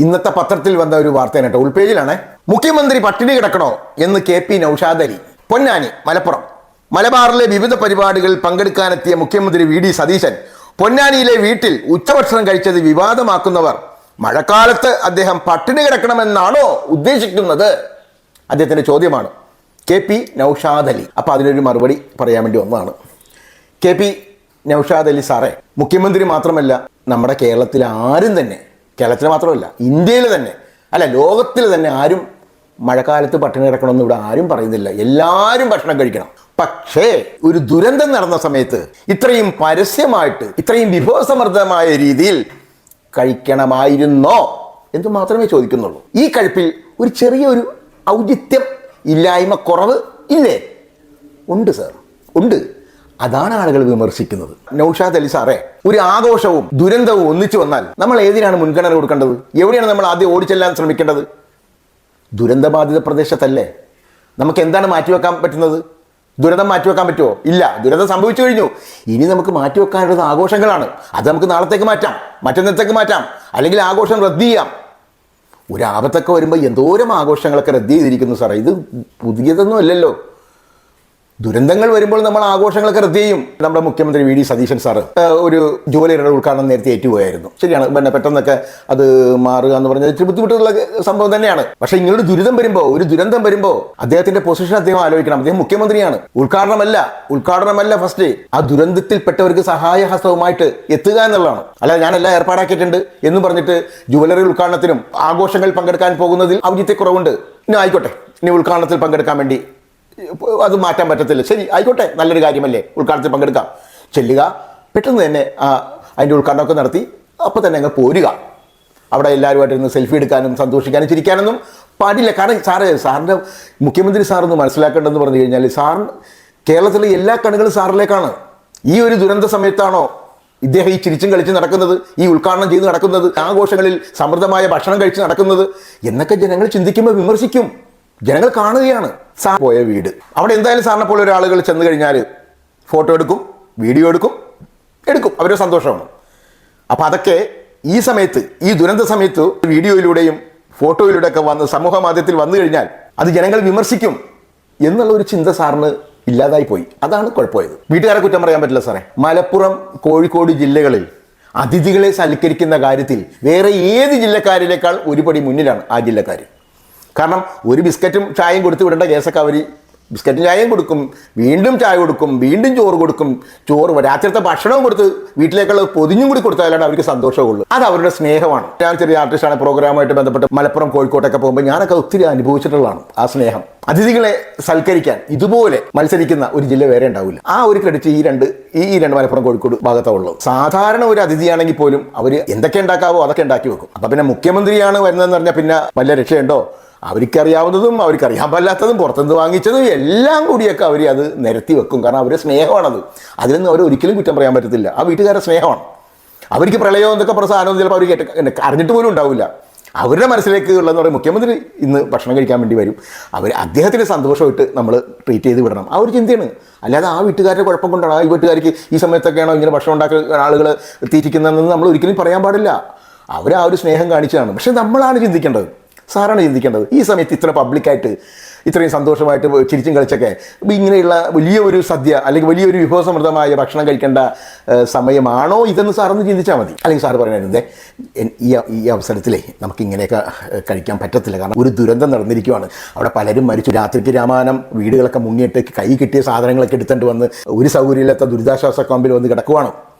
ഇന്നത്തെ പത്രത്തിൽ വന്ന ഒരു വാർത്തയാണ് കേട്ടോ, ഉൾപേജിലാണ്. മുഖ്യമന്ത്രി പട്ടിണി കിടക്കണോ എന്ന് KP നൗഷാദ് അലി. പൊന്നാനി, മലപ്പുറം. മലബാറിലെ വിവിധ പരിപാടികളിൽ പങ്കെടുക്കാനെത്തിയ മുഖ്യമന്ത്രി VD സതീശൻ പൊന്നാനിയിലെ വീട്ടിൽ ഉച്ചഭക്ഷണം കഴിച്ചത് വിവാദമാക്കുന്നവർ മഴക്കാലത്ത് അദ്ദേഹം പട്ടിണി കിടക്കണമെന്നാണോ ഉദ്ദേശിക്കുന്നത്? അദ്ദേഹത്തിന്റെ ചോദ്യമാണ്. KP നൗഷാദ് അലി. അപ്പൊ അതിനൊരു മറുപടി പറയാൻ വേണ്ടി വന്നതാണ്. KP നൗഷാദ് അലി സാറേ, മുഖ്യമന്ത്രി മാത്രമല്ല, നമ്മുടെ കേരളത്തിൽ ആരും തന്നെ, കേരളത്തിൽ മാത്രമല്ല ഇന്ത്യയിൽ തന്നെ, അല്ല ലോകത്തിൽ തന്നെ ആരും മഴക്കാലത്ത് പട്ടിണി കിടക്കണമെന്ന് ഇവിടെ ആരും പറയുന്നില്ല. എല്ലാവരും ഭക്ഷണം കഴിക്കണം. പക്ഷേ ഒരു ദുരന്തം നടന്ന സമയത്ത് ഇത്രയും പരസ്യമായിട്ട് ഇത്രയും വിഭവസമൃദ്ധമായ രീതിയിൽ കഴിക്കണമായിരുന്നോ എന്ന് മാത്രമേ ചോദിക്കുന്നുള്ളൂ. ഈ കഴിപ്പിൽ ഒരു ചെറിയൊരു ഔചിത്യം, ഇല്ലായ്മ, കുറവ് ഇല്ലേ? ഉണ്ട് സാർ, ഉണ്ട്. അതാണ് ആളുകൾ വിമർശിക്കുന്നത്. നൗഷാദ് അലി സാറേ, ഒരു ആഘോഷവും ദുരന്തവും ഒന്നിച്ചു വന്നാൽ നമ്മൾ ഏതിനാണ് മുൻഗണന കൊടുക്കേണ്ടത്? എവിടെയാണ് നമ്മൾ ആദ്യം ഓടിച്ചെല്ലാൻ ശ്രമിക്കേണ്ടത്? ദുരന്തബാധിത പ്രദേശത്തല്ലേ? നമുക്ക് എന്താണ് മാറ്റിവെക്കാൻ പറ്റുന്നത്? ദുരന്തം മാറ്റിവെക്കാൻ പറ്റുമോ? ഇല്ല. ദുരന്തം സംഭവിച്ചു കഴിഞ്ഞു. ഇനി നമുക്ക് മാറ്റിവെക്കാനുള്ളത് ആഘോഷങ്ങളാണ്. അത് നമുക്ക് നാളത്തേക്ക് മാറ്റാം, മറ്റന്നത്തേക്ക് മാറ്റാം, അല്ലെങ്കിൽ ആഘോഷം റദ്ദ് ചെയ്യാം. ഒരു ആപത്തൊക്കെ വരുമ്പോൾ എന്തോരം ആഘോഷങ്ങളൊക്കെ റദ്ദ് ചെയ്തിരിക്കുന്നു സാറേ. ഇത് പുതിയതൊന്നും അല്ലല്ലോ. ദുരന്തങ്ങൾ വരുമ്പോൾ നമ്മൾ ആഘോഷങ്ങളൊക്കെ റദ്ദ് ചെയ്യും. നമ്മുടെ മുഖ്യമന്ത്രി VD സതീശൻ സാറ് ഒരു ജൂവലറിയുടെ ഉദ്ഘാടനം നേരത്തെ ഏറ്റുപോയായിരുന്നു. ശരിയാണ്, പിന്നെ പെട്ടെന്നൊക്കെ അത് മാറുക എന്ന് പറഞ്ഞാൽ ഇത്തിരി ബുദ്ധിമുട്ടുള്ള സംഭവം തന്നെയാണ്. പക്ഷേ ഇങ്ങനൊരു ദുരിതം വരുമ്പോൾ, ഒരു ദുരന്തം വരുമ്പോൾ അദ്ദേഹത്തിന്റെ പൊസിഷൻ അദ്ദേഹം ആലോചിക്കണം. അദ്ദേഹം മുഖ്യമന്ത്രിയാണ്. ഉദ്ഘാടനമല്ല ഫസ്റ്റ്, ആ ദുരന്തത്തിൽപ്പെട്ടവർക്ക് സഹായഹസ്തവുമായിട്ട് എത്തുക എന്നുള്ളതാണ്. അല്ലാതെ ഞാൻ എല്ലാം ഏർപ്പാടാക്കിയിട്ടുണ്ട് എന്ന് പറഞ്ഞിട്ട് ജുവലറി ഉദ്ഘാടനത്തിനും ആഘോഷങ്ങളിൽ പങ്കെടുക്കാൻ പോകുന്നതിൽ ഔചിത്യക്കുറവുണ്ട്. ഇനി ആയിക്കോട്ടെ, ഇനി ഉദ്ഘാടനത്തിൽ പങ്കെടുക്കാൻ വേണ്ടി അത് മാറ്റാൻ പറ്റത്തില്ല. ശരി, ആയിക്കോട്ടെ, നല്ലൊരു കാര്യമല്ലേ, ഉദ്ഘാടനത്തിൽ പങ്കെടുക്കാം. ചെല്ലുക, പെട്ടെന്ന് തന്നെ അതിൻ്റെ ഉദ്ഘാടനമൊക്കെ നടത്തി അപ്പോൾ തന്നെ അങ്ങ് പോരുക. അവിടെ എല്ലാവരുമായിട്ടിരുന്ന് സെൽഫി എടുക്കാനും സന്തോഷിക്കാനും ചിരിക്കാനൊന്നും പാടില്ല. കാരണം സാറിൻ്റെ മുഖ്യമന്ത്രി സാറൊന്ന് മനസ്സിലാക്കേണ്ടതെന്ന് പറഞ്ഞു കഴിഞ്ഞാൽ, കേരളത്തിലെ എല്ലാ കണ്ണുകളും സാറിലേക്കാണ്. ഈ ഒരു ദുരന്ത സമയത്താണോ ഇദ്ദേഹം ഈ ചിരിച്ചും കളിച്ച് നടക്കുന്നത്, ഈ ഉദ്ഘാടനം ചെയ്ത് നടക്കുന്നത്, ആഘോഷങ്ങളിൽ സമൃദ്ധമായ ഭക്ഷണം കഴിച്ച് നടക്കുന്നത് എന്നൊക്കെ ജനങ്ങൾ ചിന്തിക്കുമ്പോൾ വിമർശിക്കും. ജനങ്ങൾ കാണുകയാണ്. സാർ പോയ വീട്, അവിടെ എന്തായാലും സാറിനെ പോലെ ഒരാളുകൾ ചെന്ന് കഴിഞ്ഞാൽ ഫോട്ടോ എടുക്കും, വീഡിയോ എടുക്കും, അവരുടെ സന്തോഷമാണ്. അപ്പം അതൊക്കെ ഈ സമയത്ത്, ഈ ദുരന്ത സമയത്ത് വീഡിയോയിലൂടെയും ഫോട്ടോയിലൂടെയൊക്കെ വന്ന് സമൂഹ മാധ്യമത്തിൽ വന്നു കഴിഞ്ഞാൽ അത് ജനങ്ങൾ വിമർശിക്കും എന്നുള്ള ഒരു ചിന്ത സാറിന് ഇല്ലാതായി പോയി. അതാണ് കുഴപ്പമായത്. വീട്ടുകാരെ കുറ്റം പറയാൻ പറ്റില്ല സാറേ. മലപ്പുറം, കോഴിക്കോട് ജില്ലകളിൽ അതിഥികളെ സൽക്കരിക്കുന്ന കാര്യത്തിൽ വേറെ ഏത് ജില്ലക്കാരിലേക്കാൾ ഒരുപടി മുന്നിലാണ് ആ ജില്ലക്കാർ. കാരണം ഒരു ബിസ്ക്കറ്റും ചായയും കൊടുത്ത് വിടേണ്ട കേസൊക്കെ അവർ ബിസ്ക്കറ്റും ചായയും കൊടുക്കും, വീണ്ടും ചായ കൊടുക്കും, വീണ്ടും ചോറ് കൊടുക്കും, രാത്രിത്തെ ഭക്ഷണവും കൊടുത്ത് വീട്ടിലേക്കുള്ള പൊതിഞ്ഞും കൂടി കൊടുത്താലാണ് അവർക്ക് സന്തോഷമുള്ളൂ. അത് അവരുടെ സ്നേഹമാണ്. ഞാൻ ചെറിയ ആർട്ടിസ്റ്റാണ്, പ്രോഗ്രാമായിട്ട് ബന്ധപ്പെട്ട് മലപ്പുറം, കോഴിക്കോട്ടൊക്കെ പോകുമ്പോൾ ഞാനൊക്കെ ഒത്തിരി അനുഭവിച്ചിട്ടുള്ളതാണ് ആ സ്നേഹം. അതിഥികളെ സൽക്കരിക്കാൻ ഇതുപോലെ മത്സരിക്കുന്ന ഒരു ജില്ല വേറെ ഉണ്ടാവില്ല. ആ ഒരു ക്രെഡിറ്റ് ഈ രണ്ട് മലപ്പുറം, കോഴിക്കോട് ഭാഗത്തുള്ളൂ. സാധാരണ ഒരു അതിഥിയാണെങ്കിൽ പോലും അവർ എന്തൊക്കെ ഉണ്ടാക്കാവോ അതൊക്കെ ഉണ്ടാക്കി വെക്കും. അപ്പം പിന്നെ മുഖ്യമന്ത്രിയാണ് വരുന്നതെന്ന് പറഞ്ഞാൽ പിന്നെ വല്ല രക്ഷയുണ്ടോ? അവർക്കറിയാവുന്നതും അവർക്കറിയാൻ പാടില്ലാത്തതും പുറത്തുനിന്ന് വാങ്ങിച്ചതും എല്ലാം കൂടിയൊക്കെ അവർ അത് നിരത്തി വെക്കും. കാരണം അവരുടെ സ്നേഹമാണത്. അതിലൊന്നും അവർ ഒരിക്കലും കുറ്റം പറയാൻ പറ്റത്തില്ല. ആ വീട്ടുകാരുടെ സ്നേഹമാണ്. അവർക്ക് പ്രളയം എന്നൊക്കെ പറഞ്ഞ സാധനം ചിലപ്പോൾ അവർ അറിഞ്ഞിട്ട് പോലും ഉണ്ടാവില്ല. അവരുടെ മനസ്സിലേക്ക് ഉള്ളതെന്ന് പറയുമ്പോൾ മുഖ്യമന്ത്രി ഇന്ന് ഭക്ഷണം കഴിക്കാൻ വേണ്ടി വരും, അദ്ദേഹത്തിന് സന്തോഷമായിട്ട് നമ്മൾ ട്രീറ്റ് ചെയ്ത് വിടണം. ആ ഒരു ചിന്തയാണ്. അല്ലാതെ ആ വീട്ടുകാരുടെ കുഴപ്പം കൊണ്ടാണ്, ഈ വീട്ടുകാർക്ക് ഈ സമയത്തൊക്കെയാണോ ഇങ്ങനെ ഭക്ഷണം ഉണ്ടാക്കുന്ന ആളുകൾ തീറ്റിക്കുന്നതെന്ന് നമ്മൾ ഒരിക്കലും പറയാൻ പാടില്ല. അവർ ആ ഒരു സ്നേഹം കാണിച്ചതാണ്. പക്ഷെ നമ്മളാണ് ചിന്തിക്കേണ്ടത്, സാറാണ് ചിന്തിക്കേണ്ടത്. ഈ സമയത്ത് ഇത്ര പബ്ലിക്കായിട്ട് ഇത്രയും സന്തോഷമായിട്ട് ചിരിച്ചും കളിച്ചൊക്കെ ഇങ്ങനെയുള്ള വലിയ ഒരു സദ്യ അല്ലെങ്കിൽ വലിയൊരു വിഭവസമൃദ്ധമായ ഭക്ഷണം കഴിക്കേണ്ട സമയമാണോ ഇതെന്ന് സാറൊന്ന് ചിന്തിച്ചാൽ മതി. അല്ലെങ്കിൽ സാറ് പറയുന്നത് ഈ അവസരത്തിലേ നമുക്ക് ഇങ്ങനെയൊക്കെ കഴിക്കാൻ പറ്റത്തില്ല, കാരണം ഒരു ദുരന്തം നടന്നിരിക്കുകയാണ്, അവിടെ പലരും മരിച്ചു, രാത്രിക്ക് രാമാനം വീടുകളൊക്കെ മുങ്ങിയിട്ട് കൈ കിട്ടിയ സാധനങ്ങളൊക്കെ എടുത്തുകൊണ്ട് വന്ന് ഒരു സൗകര്യമില്ലാത്ത ദുരിതാശ്വാസ ക്യാമ്പിൽ വന്ന് കിടക്കുവാണ്.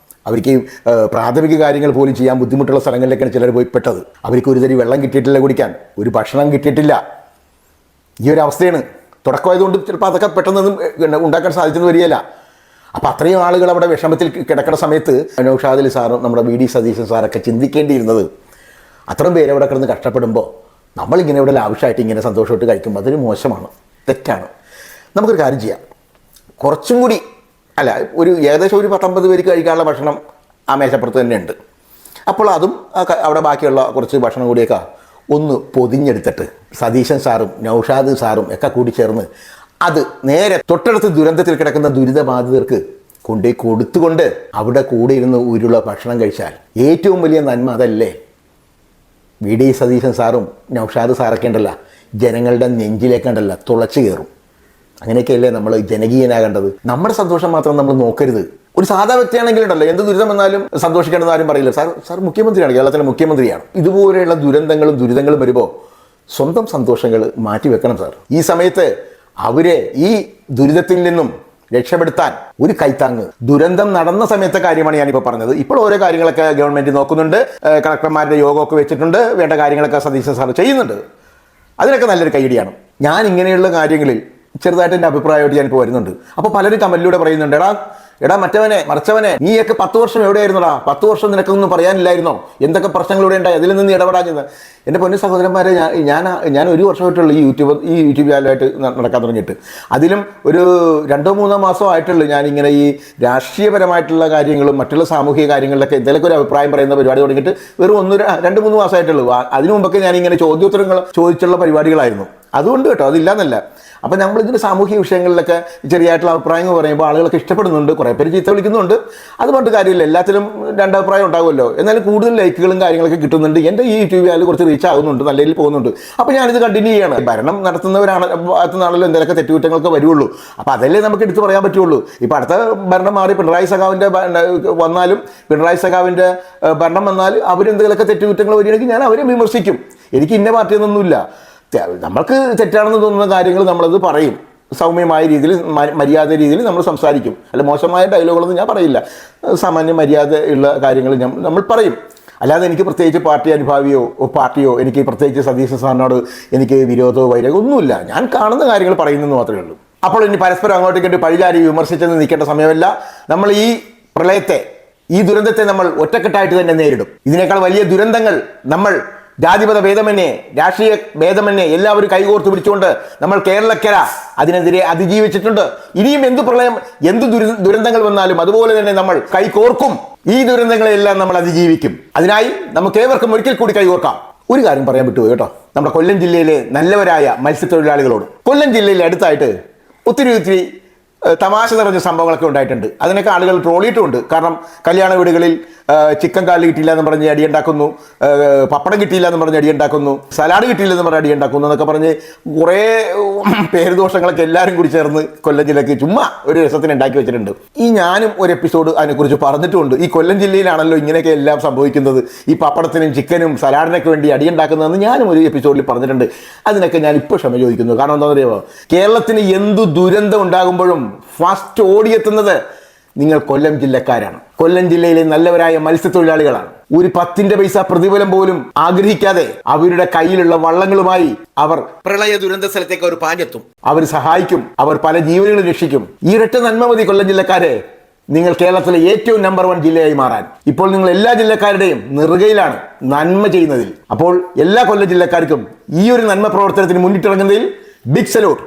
അവർക്ക് പ്രാഥമിക കാര്യങ്ങൾ പോലും ചെയ്യാൻ ബുദ്ധിമുട്ടുള്ള സ്ഥലങ്ങളിലേക്കാണ് ചിലർ പോയി പെട്ടത്. അവർക്ക് ഒരു തരി വെള്ളം കിട്ടിയിട്ടില്ല കുടിക്കാൻ, ഒരു ഭക്ഷണം കിട്ടിയിട്ടില്ല. ഈ ഒരു അവസ്ഥയാണ്. തുടക്കമായതുകൊണ്ട് ചിലപ്പോൾ അതൊക്കെ പെട്ടെന്നൊന്നും ഉണ്ടാക്കാൻ സാധിച്ചെന്ന് വരികയില്ല. അപ്പം അത്രയും ആളുകൾ അവിടെ വിഷമത്തിൽ കിടക്കുന്ന സമയത്ത് നൗഷാദ് അലി സാറും നമ്മുടെ VD സതീശൻ സാറൊക്കെ ചിന്തിക്കേണ്ടിയിരുന്നത്, അത്രയും പേര് അവിടെ കിടന്ന് കഷ്ടപ്പെടുമ്പോൾ നമ്മളിങ്ങനെ ഇവിടെ ലാവിഷായിട്ട് ഇങ്ങനെ സന്തോഷമായിട്ട് കഴിക്കുമ്പോൾ അതൊരു മോശമാണ്, തെറ്റാണ്. നമുക്കൊരു കാര്യം ചെയ്യാം, കുറച്ചും കൂടി ഒരു ഏകദേശം ഒരു 19 പേർക്ക് കഴിക്കാനുള്ള ഭക്ഷണം ആ മേശപ്പുറത്ത് തന്നെ ഉണ്ട്. അപ്പോൾ അതും അവിടെ ബാക്കിയുള്ള കുറച്ച് ഭക്ഷണം കൂടിയൊക്കെ ഒന്ന് പൊതിഞ്ഞെടുത്തിട്ട് സതീശൻ സാറും നൗഷാദ് സാറും ഒക്കെ കൂടി ചേർന്ന് അത് നേരെ തൊട്ടടുത്ത് ദുരന്തത്തിൽ കിടക്കുന്ന ദുരിതബാധിതർക്ക് കൊണ്ടുപോയി കൊടുത്തുകൊണ്ട് അവിടെ കൂടെ ഇരുന്ന് ഉരുള ഭക്ഷണം കഴിച്ചാൽ ഏറ്റവും വലിയ നന്മ അതല്ലേ? വി.ഡി. സതീശൻ സാറും നൗഷാദ് സാറൊക്കെ ഉണ്ടല്ല, ജനങ്ങളുടെ നെഞ്ചിലേക്കുണ്ടല്ല തുളച്ചു കയറും. അങ്ങനെയൊക്കെയല്ലേ നമ്മൾ ജനകീയനാകേണ്ടത്. നമ്മുടെ സന്തോഷം മാത്രം നമ്മൾ നോക്കരുത്. ഒരു സാധാ വ്യക്തിയാണെങ്കിലുണ്ടല്ലോ, എന്ത് ദുരിതം വന്നാലും സന്തോഷിക്കേണ്ടെന്ന് ആരും പറയില്ല. സാർ മുഖ്യമന്ത്രിയാണ്, കേരളത്തിലെ മുഖ്യമന്ത്രിയാണ്. ഇതുപോലെയുള്ള ദുരന്തങ്ങളും വരുമ്പോൾ സ്വന്തം സന്തോഷങ്ങൾ മാറ്റിവെക്കണം സാർ. ഈ സമയത്ത് അവരെ ഈ ദുരിതത്തിൽ നിന്നും രക്ഷപ്പെടുത്താൻ ഒരു കൈത്താങ്ങ്. ദുരന്തം നടന്ന സമയത്തെ കാര്യമാണ് ഞാനിപ്പോൾ പറഞ്ഞത്. ഇപ്പോൾ ഓരോ കാര്യങ്ങളൊക്കെ ഗവൺമെന്റ് നോക്കുന്നുണ്ട്, കളക്ടർമാരുടെ യോഗമൊക്കെ വെച്ചിട്ടുണ്ട്, വേണ്ട കാര്യങ്ങളൊക്കെ സതീശൻ സാർ ചെയ്യുന്നുണ്ട്. അതിനൊക്കെ നല്ലൊരു കൈയടിയാണ്. ഞാൻ ഇങ്ങനെയുള്ള കാര്യങ്ങളിൽ ചെറുതായിട്ട് എൻ്റെ അഭിപ്രായമായിട്ട് ഞാനിപ്പോൾ വരുന്നുണ്ട്. അപ്പോൾ പലരും കമന്റിലൂടെ പറയുന്നുണ്ട്, എടാ മറ്റവനെ മറിച്ചവനെ, നീയൊക്കെ 10 വർഷം എവിടെയായിരുന്നടാ? 10 വർഷം നിനക്കൊന്നും പറയാനില്ലായിരുന്നോ? എന്തൊക്കെ പ്രശ്നങ്ങളിവിടെ ഉണ്ടായി, അതിൽ നിന്ന് ഇടപെടാഞ്ഞത്? എൻ്റെ പൊന്നു സഹോദരന്മാരെ, ഞാൻ 1 വർഷമായിട്ടുള്ളൂ ഈ യൂട്യൂബ് ചാനലായിട്ട് നടക്കാൻ തുടങ്ങിയിട്ട്. അതിലും ഒരു 2-3 മാസം ആയിട്ടുള്ളൂ ഞാനിങ്ങനെ ഈ രാഷ്ട്രീയപരമായിട്ടുള്ള കാര്യങ്ങളും മറ്റുള്ള സാമൂഹിക കാര്യങ്ങളിലൊക്കെ എന്തെങ്കിലുമൊക്കെ ഒരു അഭിപ്രായം പറയുന്ന പരിപാടി തുടങ്ങിയിട്ട് വെറും 2-3 മാസമായിട്ടുള്ളൂ. അതിനു മുമ്പൊക്കെ ഞാനിങ്ങനെ ചോദ്യോത്തരങ്ങൾ ചോദിച്ചുള്ള പരിപാടികളായിരുന്നു. അതുകൊണ്ട് കേട്ടോ, അതില്ലാന്നല്ല. അപ്പം നമ്മളിതിന് സാമൂഹിക വിഷയങ്ങളിലൊക്കെ ചെറിയായിട്ടുള്ള അഭിപ്രായങ്ങൾ പറയുമ്പോൾ ആളുകളൊക്കെ ഇഷ്ടപ്പെടുന്നുണ്ട്, കുറേ പേര് ചീത്ത വിളിക്കുന്നുണ്ട്. അതുകൊണ്ട് കാര്യമില്ല, എല്ലാത്തിലും 2 അഭിപ്രായം ഉണ്ടാകുമല്ലോ. എന്നാലും കൂടുതൽ ലൈക്കുകളും കാര്യങ്ങളൊക്കെ കിട്ടുന്നുണ്ട്. എൻ്റെ ഈ യൂട്യൂബ് ചാനൽ കുറച്ച് റീച്ച് ആകുന്നുണ്ട്, നല്ല രീതിയിൽ പോകുന്നുണ്ട്. അപ്പോൾ ഞാനിത് കണ്ടിന്യൂ ചെയ്യണം. ഭരണം ഭാഗത്തുനിന്നാണല്ലോ എന്തെങ്കിലുമൊക്കെ തെറ്റുകുറ്റങ്ങളൊക്കെ വരുള്ളൂ. അപ്പോൾ അതല്ലേ നമുക്ക് എടുത്ത് പറയാൻ പറ്റുള്ളൂ. ഇപ്പോൾ അടുത്ത ഭരണം മാറി പിണറായി സഖാവിൻ്റെ ഭരണം വന്നാൽ അവരെന്തെങ്കിലുമൊക്കെ തെറ്റുകുറ്റങ്ങൾ വരികയാണെങ്കിൽ ഞാൻ അവരെ വിമർശിക്കും. എനിക്ക് ഇന്ന പാർട്ടിയൊന്നുമില്ല. നമ്മൾക്ക് തെറ്റാണെന്ന് തോന്നുന്ന കാര്യങ്ങൾ നമ്മളത് പറയും. സൗമ്യമായ രീതിയിൽ, മര്യാദ രീതിയിൽ നമ്മൾ സംസാരിക്കും. അല്ല, മോശമായ ഡയലോഗുകളൊന്നും ഞാൻ പറയില്ല. സാമാന്യ മര്യാദ ഉള്ള കാര്യങ്ങൾ നമ്മൾ പറയും. അല്ലാതെ എനിക്ക് പ്രത്യേകിച്ച് പാർട്ടിയോ എനിക്ക് പ്രത്യേകിച്ച് സതീശൻ സാറിനോട് എനിക്ക് വിരോധമോ വൈരാഗ്യമോ ഒന്നുമില്ല. ഞാൻ കാണുന്ന കാര്യങ്ങൾ പറയുന്നത് മാത്രമേ ഉള്ളൂ. അപ്പോൾ ഇനി പരസ്പരം അങ്ങോട്ടേക്ക് പഴിചാരി വിമർശിച്ചെന്ന് നിൽക്കേണ്ട സമയമല്ല. നമ്മൾ ഈ പ്രളയത്തെ, ഈ ദുരന്തത്തെ നമ്മൾ ഒറ്റക്കെട്ടായിട്ട് തന്നെ നേരിടും. ഇതിനേക്കാൾ വലിയ ദുരന്തങ്ങൾ നമ്മൾ ജാതിമത ഭേദമന്യേ, രാഷ്ട്രീയ ഭേദമന്യേ എല്ലാവരും കൈകോർത്ത് പിടിച്ചുകൊണ്ട് നമ്മൾ കേരളക്കര അതിനെതിരെ അതിജീവിച്ചിട്ടുണ്ട്. ഇനിയും എന്ത് പ്രളയം, എന്ത് ദുരന്തങ്ങൾ വന്നാലും അതുപോലെ തന്നെ നമ്മൾ കൈകോർക്കും. ഈ ദുരന്തങ്ങളെല്ലാം നമ്മൾ അതിജീവിക്കും. അതിനായി നമുക്ക് ഏവർക്കും ഒരിക്കൽ കൂടി കൈകോർക്കാം. ഒരു കാര്യം പറയാൻ വിട്ടുപോയി കേട്ടോ, നമ്മുടെ കൊല്ലം ജില്ലയിലെ നല്ലവരായ മത്സ്യത്തൊഴിലാളികളോട്. കൊല്ലം ജില്ലയിലെ അടുത്തായിട്ട് ഒത്തിരി തമാശ നിറഞ്ഞ സംഭവങ്ങളൊക്കെ ഉണ്ടായിട്ടുണ്ട്. അതിനൊക്കെ ആളുകൾ ട്രോളിയിട്ടുമുണ്ട്. കാരണം കല്യാണ വീടുകളിൽ ചിക്കൻ കാല് കിട്ടിയില്ല എന്ന് പറഞ്ഞ് അടിയുണ്ടാക്കുന്നു, പപ്പടം കിട്ടിയില്ല എന്ന് പറഞ്ഞ് അടിയുണ്ടാക്കുന്നു, സലാഡ് കിട്ടിയില്ലെന്ന് പറഞ്ഞ് അടിയുണ്ടാക്കുന്നു എന്നൊക്കെ പറഞ്ഞ് കുറേ പേരുദോഷങ്ങളൊക്കെ എല്ലാവരും കൂടി ചേർന്ന് കൊല്ലം ജില്ലയ്ക്ക് ചുമ്മാ ഒരു രസത്തിന് ഉണ്ടാക്കി വെച്ചിട്ടുണ്ട്. ഞാനും ഒരു എപ്പിസോഡ് അതിനെക്കുറിച്ച് പറഞ്ഞിട്ടുമുണ്ട്. ഈ കൊല്ലം ജില്ലയിലാണല്ലോ ഇങ്ങനെയൊക്കെ എല്ലാം സംഭവിക്കുന്നത്. ഈ പപ്പടത്തിനും ചിക്കനും സലാഡിനൊക്കെ വേണ്ടി അടിയുണ്ടാക്കുന്നതെന്ന് ഞാനും ഒരു എപ്പിസോഡിൽ പറഞ്ഞിട്ടുണ്ട്. അതിനൊക്കെ ഞാൻ ഇപ്പോൾ ക്ഷമ ചോദിക്കുന്നു. കാരണം എന്താ പറയുക, കേരളത്തിന് എന്തു ദുരന്തം ഉണ്ടാകുമ്പോഴും ഫസ്റ്റ് ഓടിയെത്തുന്നത് നിങ്ങൾ കൊല്ലം ജില്ലക്കാരാണ്. കൊല്ലം ജില്ലയിലെ നല്ലവരായ മത്സ്യത്തൊഴിലാളികളാണ്. ഒരു 10 പൈസ പ്രതിഫലം പോലും ആഗ്രഹിക്കാതെ അവരുടെ കയ്യിലുള്ള വള്ളങ്ങളുമായി അവർ പ്രളയ ദുരന്ത സ്ഥലത്തേക്ക് അവർ പാഞ്ഞെത്തും. അവർ സഹായിക്കും, അവർ പല ജീവനുകളും രക്ഷിക്കും. ഈ ഒരൊറ്റ നന്മ മതി കൊല്ലം ജില്ലക്കാരെ നിങ്ങൾ കേരളത്തിലെ ഏറ്റവും നമ്പർ 1 ജില്ലയായി മാറാൻ. ഇപ്പോൾ നിങ്ങൾ എല്ലാ ജില്ലക്കാരുടെയും നെറുകയിലാണ് നന്മ ചെയ്യുന്നതിൽ. അപ്പോൾ എല്ലാ കൊല്ലം ജില്ലക്കാർക്കും ഈ ഒരു നന്മ പ്രവർത്തനത്തിന് മുന്നിട്ടിറങ്ങുന്നതിൽ ബിഗ് സല്യൂട്ട്.